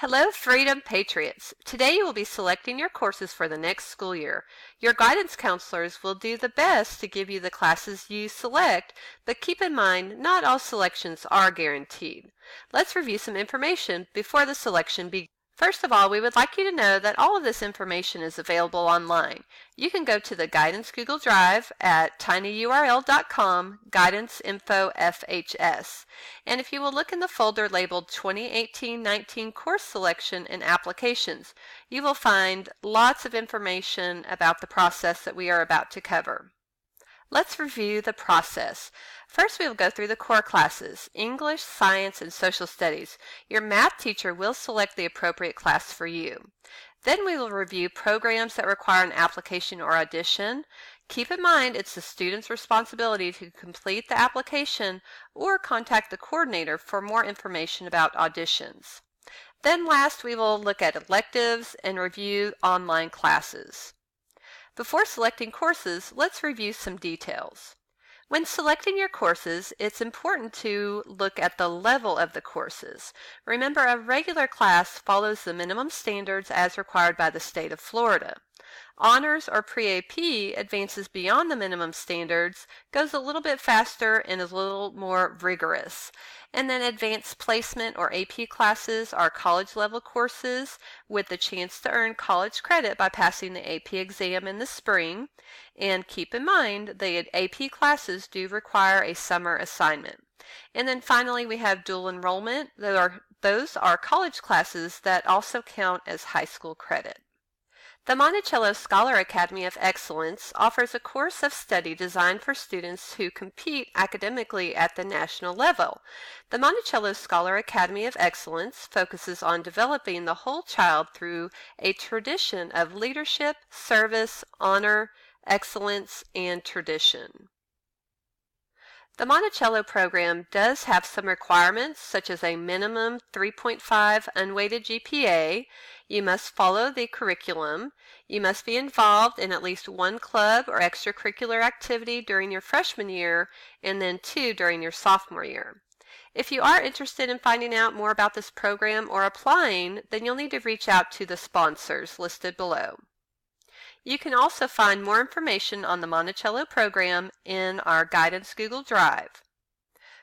Hello, Freedom Patriots! Today you will be selecting your courses for the next school year. Your guidance counselors will do the best to give you the classes you select, but keep in mind not all selections are guaranteed. Let's review some information before the selection begins. First of all, we would like you to know that all of this information is available online. You can go to the Guidance Google Drive at tinyurl.com Guidance Info FHS. And if you will look in the folder labeled 2018-19 Course Selection and Applications, you will find lots of information about the process that we are about to cover. Let's review the process. First, we will go through the core classes, English, Science, and Social Studies. Your math teacher will select the appropriate class for you. Then we will review programs that require an application or audition. Keep in mind it's the student's responsibility to complete the application or contact the coordinator for more information about auditions. Then last, we will look at electives and review online classes. Before selecting courses, let's review some details. When selecting your courses, it's important to look at the level of the courses. Remember, a regular class follows the minimum standards as required by the state of Florida. Honors or Pre-AP advances beyond the minimum standards, goes a little bit faster, and is a little more rigorous. And then advanced placement or AP classes are college level courses with the chance to earn college credit by passing the AP exam in the spring. And keep in mind the AP classes do require a summer assignment. And then finally we have dual enrollment. Those are college classes that also count as high school credit. The Monticello Scholar Academy of Excellence offers a course of study designed for students who compete academically at the national level. The Monticello Scholar Academy of Excellence focuses on developing the whole child through a tradition of leadership, service, honor, excellence, and tradition. The Monticello program does have some requirements, such as a minimum 3.5 unweighted GPA. You must follow the curriculum. You must be involved in at least one club or extracurricular activity during your freshman year, and then 2 during your sophomore year. If you are interested in finding out more about this program or applying, then you'll need to reach out to the sponsors listed below. You can also find more information on the Monticello program in our Guidance Google Drive.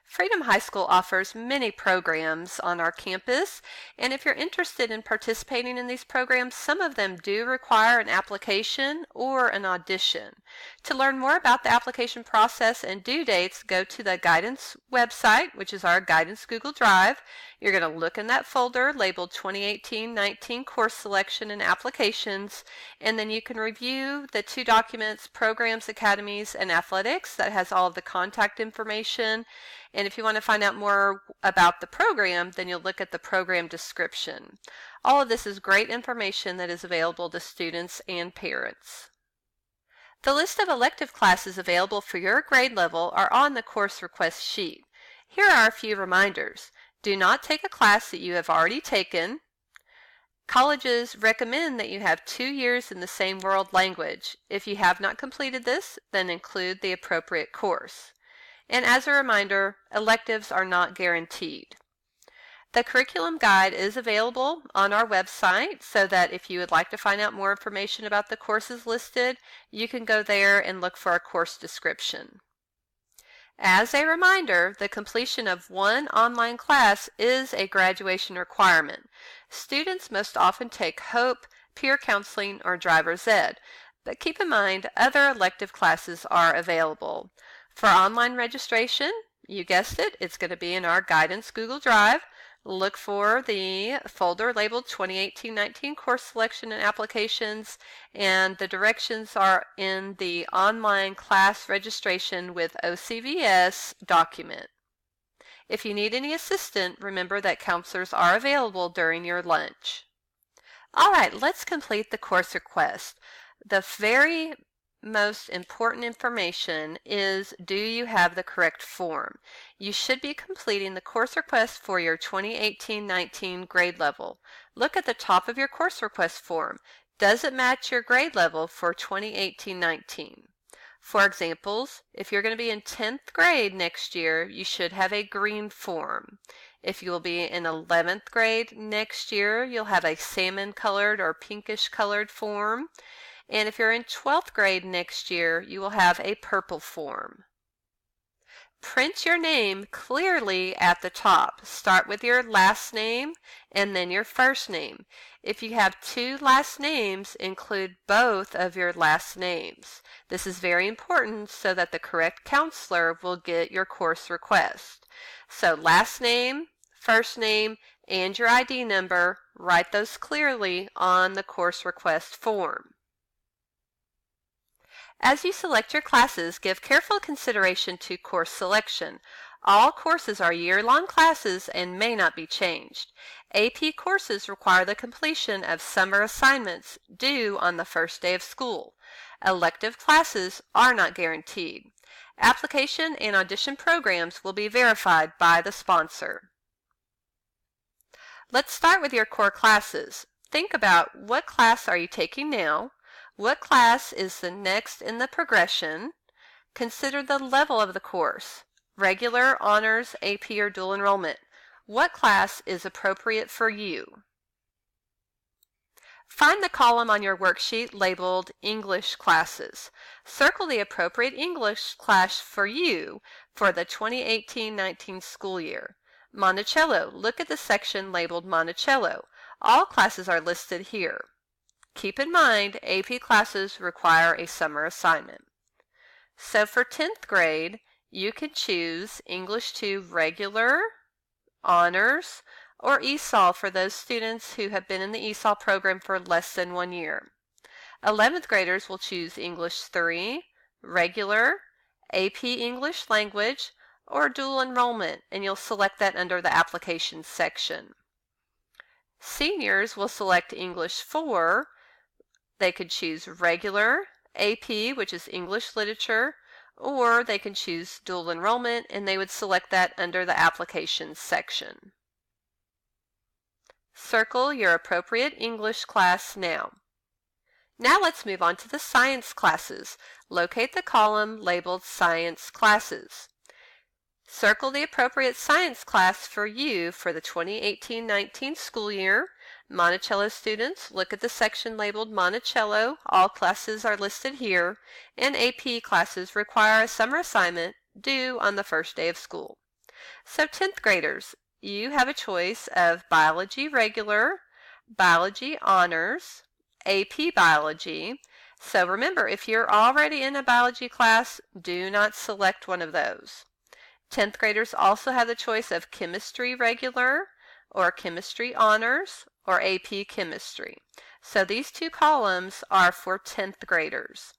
Freedom High School offers many programs on our campus, and if you're interested in participating in these programs, some of them do require an application or an audition. To learn more about the application process and due dates, go to the Guidance website, which is our Guidance Google Drive. You're going to look in that folder labeled 2018-19 Course Selection and Applications, and then you can review the 2 documents, Programs, Academies, and Athletics, that has all of the contact information. And if you want to find out more about the program, then you'll look at the program description. All of this is great information that is available to students and parents. The list of elective classes available for your grade level are on the course request sheet. Here are a few reminders. Do not take a class that you have already taken. Colleges recommend that you have 2 years in the same world language. If you have not completed this, then include the appropriate course. And as a reminder, electives are not guaranteed. The curriculum guide is available on our website, so that if you would like to find out more information about the courses listed, you can go there and look for a course description. As a reminder, the completion of one online class is a graduation requirement. Students most often take HOPE, peer counseling, or driver's ed, but keep in mind other elective classes are available. For online registration, you guessed it, it's going to be in our Guidance Google Drive. Look for the folder labeled 2018-19 Course Selection and Applications, and the directions are in the Online Class Registration with OCVS document. If you need any assistance, remember that counselors are available during your lunch. All right, let's complete the course request. The very most important information is, do you have the correct form? You should be completing the course request for your 2018-19 grade level. Look at the top of your course request form. Does it match your grade level for 2018-19? For examples, if you're going to be in 10th grade next year, you should have a green form. If you will be in 11th grade next year, you'll have a salmon colored or pinkish colored form. And if you're in 12th grade next year, you will have a purple form. Print your name clearly at the top. Start with your last name and then your first name. If you have two last names, include both of your last names. This is very important so that the correct counselor will get your course request. So last name, first name, and your ID number, write those clearly on the course request form. As you select your classes, give careful consideration to course selection. All courses are year-long classes and may not be changed. AP courses require the completion of summer assignments due on the first day of school. Elective classes are not guaranteed. Application and audition programs will be verified by the sponsor. Let's start with your core classes. Think about what class are you taking now? What class is the next in the progression? Consider the level of the course. Regular, honors, AP, or dual enrollment. What class is appropriate for you? Find the column on your worksheet labeled English Classes. Circle the appropriate English class for you for the 2018-19 school year. Monticello. Look at the section labeled Monticello. All classes are listed here. Keep in mind, AP classes require a summer assignment. So for 10th grade, you can choose English 2 regular, honors, or ESOL for those students who have been in the ESOL program for less than 1 year. 11th graders will choose English 3, regular, AP English language, or dual enrollment, and you'll select that under the application section. Seniors will select English 4. They could choose regular, AP, which is English literature, or they can choose dual enrollment, and they would select that under the application section. Circle your appropriate English class now. Now let's move on to the science classes. Locate the column labeled Science Classes. Circle the appropriate science class for you for the 2018-19 school year. Monticello students, look at the section labeled Monticello. All classes are listed here, and AP classes require a summer assignment due on the first day of school. So 10th graders, you have a choice of Biology Regular, Biology Honors, AP Biology. So remember, if you're already in a biology class, do not select one of those. 10th graders also have the choice of Chemistry Regular or Chemistry Honors or AP Chemistry. So these two columns are for 10th graders.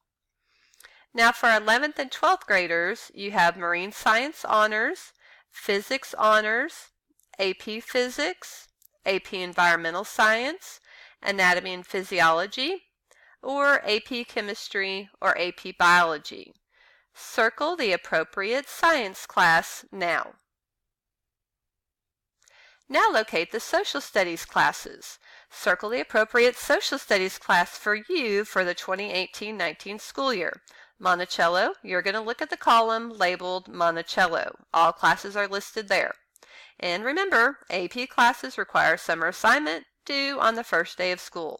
Now for 11th and 12th graders, you have Marine Science Honors, Physics Honors, AP Physics, AP Environmental Science, Anatomy and Physiology, or AP Chemistry or AP Biology. Circle the appropriate science class now. Now locate the Social Studies classes. Circle the appropriate Social Studies class for you for the 2018-19 school year. Monticello, you're going to look at the column labeled Monticello. All classes are listed there. And remember, AP classes require summer assignment due on the first day of school.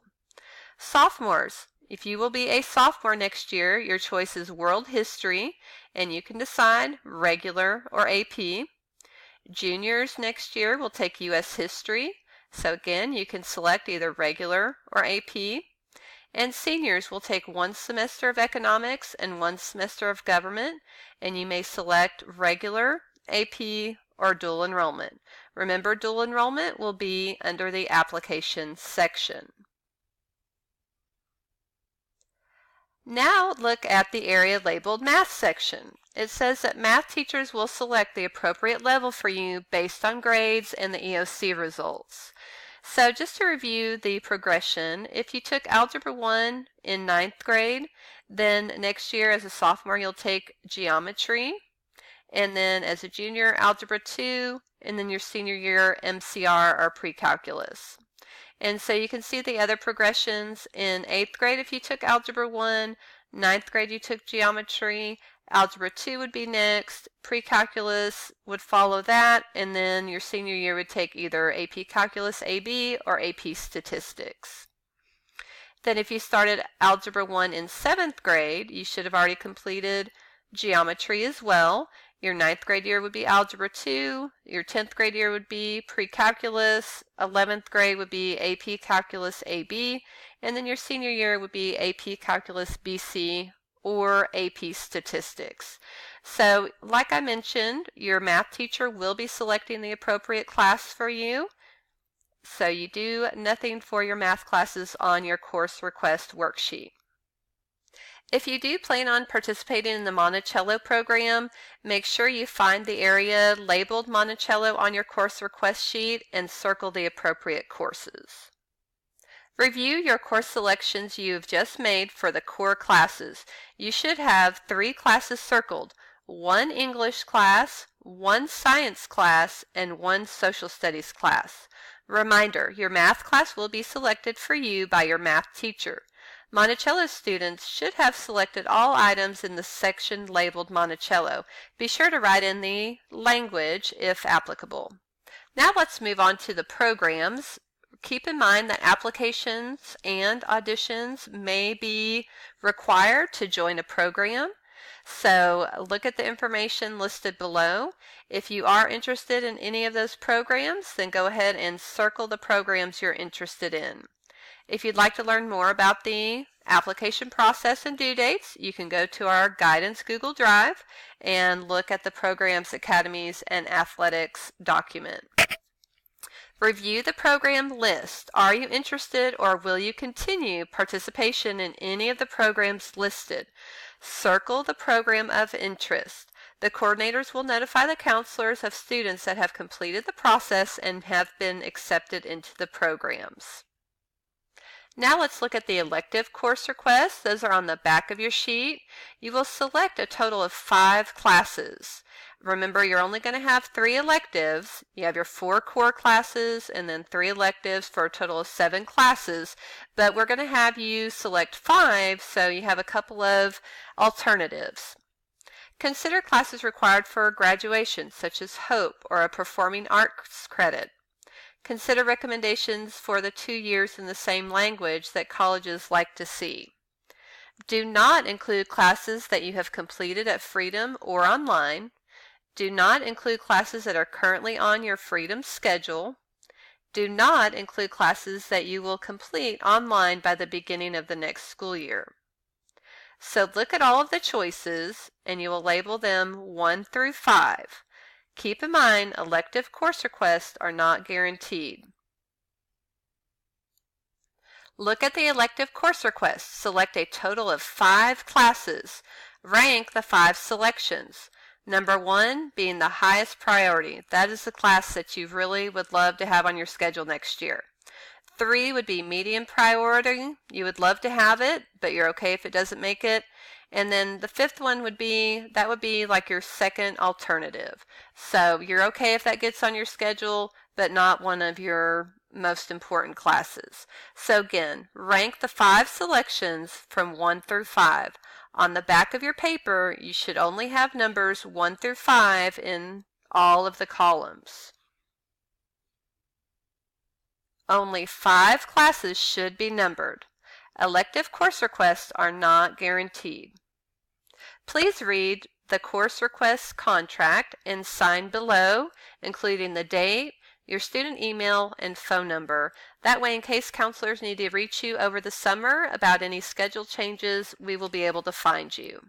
Sophomores, if you will be a sophomore next year, your choice is World History, and you can decide regular or AP. Juniors next year will take U.S. History, so again, you can select either regular or AP. And seniors will take 1 semester of economics and 1 semester of government, and you may select regular, AP, or dual enrollment. Remember, dual enrollment will be under the application section. Now look at the area labeled Math section. It says that math teachers will select the appropriate level for you based on grades and the EOC results. So just to review the progression, if you took Algebra 1 in 9th grade, then next year as a sophomore you'll take Geometry, and then as a junior Algebra 2, and then your senior year MCR or Pre-Calculus. And so you can see the other progressions in 8th grade if you took Algebra 1, 9th grade you took Geometry, Algebra 2 would be next, pre-calculus would follow that, and then your senior year would take either AP Calculus AB or AP Statistics. Then if you started Algebra 1 in 7th grade, you should have already completed geometry as well. Your 9th grade year would be Algebra 2, your 10th grade year would be pre-calculus, 11th grade would be AP Calculus AB, and then your senior year would be AP Calculus BC or AP Statistics. So like I mentioned, your math teacher will be selecting the appropriate class for you. So you do nothing for your math classes on your course request worksheet. If you do plan on participating in the Monticello program, make sure you find the area labeled Monticello on your course request sheet and circle the appropriate courses. Review your course selections you've just made for the core classes. You should have 3 classes circled: 1 English class, 1 science class, and 1 social studies class. Reminder, your math class will be selected for you by your math teacher. Monticello students should have selected all items in the section labeled Monticello. Be sure to write in the language if applicable. Now let's move on to the programs. Keep in mind that applications and auditions may be required to join a program. So look at the information listed below. If you are interested in any of those programs, then go ahead and circle the programs you're interested in. If you'd like to learn more about the application process and due dates, you can go to our Guidance Google Drive and look at the Programs, Academies, and Athletics document. Review the program list. Are you interested or will you continue participation in any of the programs listed? Circle the program of interest. The coordinators will notify the counselors of students that have completed the process and have been accepted into the programs. Now let's look at the elective course requests. Those are on the back of your sheet. You will select a total of 5 classes. Remember, you're only going to have 3 electives. You have your 4 core classes and then 3 electives for a total of 7 classes, but we're going to have you select 5, so you have a couple of alternatives. Consider classes required for graduation, such as HOPE or a Performing Arts credit. Consider recommendations for the 2 years in the same language that colleges like to see. Do not include classes that you have completed at Freedom or online. Do not include classes that are currently on your Freedom schedule. Do not include classes that you will complete online by the beginning of the next school year. So look at all of the choices and you will label them 1 through 5. Keep in mind, elective course requests are not guaranteed. Look at the elective course requests. Select a total of 5 classes. Rank the 5 selections. Number 1 being the highest priority. That is the class that you really would love to have on your schedule next year. 3 would be medium priority. You would love to have it, but you're okay if it doesn't make it. And then the 5th one would be like your second alternative. So you're okay if that gets on your schedule, but not one of your most important classes. So again, rank the 5 selections from 1 through 5. On the back of your paper, you should only have numbers 1 through 5 in all of the columns. Only 5 classes should be numbered. Elective course requests are not guaranteed. Please read the course request contract and sign below, including the date, your student email, and phone number. That way, in case counselors need to reach you over the summer about any schedule changes, we will be able to find you.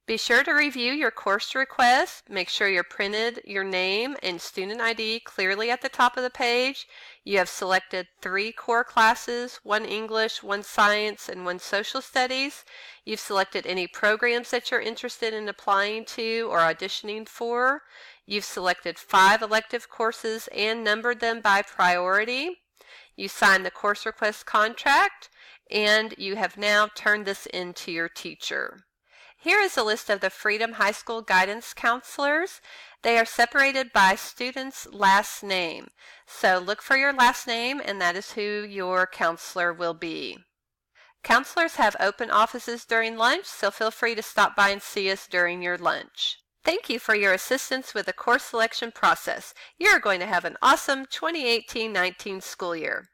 Be sure to review your course request. Make sure you printed your name and student ID clearly at the top of the page. You have selected 3 core classes, 1 English, 1 science, and 1 social studies. You've selected any programs that you're interested in applying to or auditioning for. You've selected 5 elective courses and numbered them by priority. You signed the course request contract, and you have now turned this in to your teacher. Here is a list of the Freedom High School guidance counselors. They are separated by student's last name. So look for your last name, and that is who your counselor will be. Counselors have open offices during lunch, so feel free to stop by and see us during your lunch. Thank you for your assistance with the course selection process. You are going to have an awesome 2018-19 school year.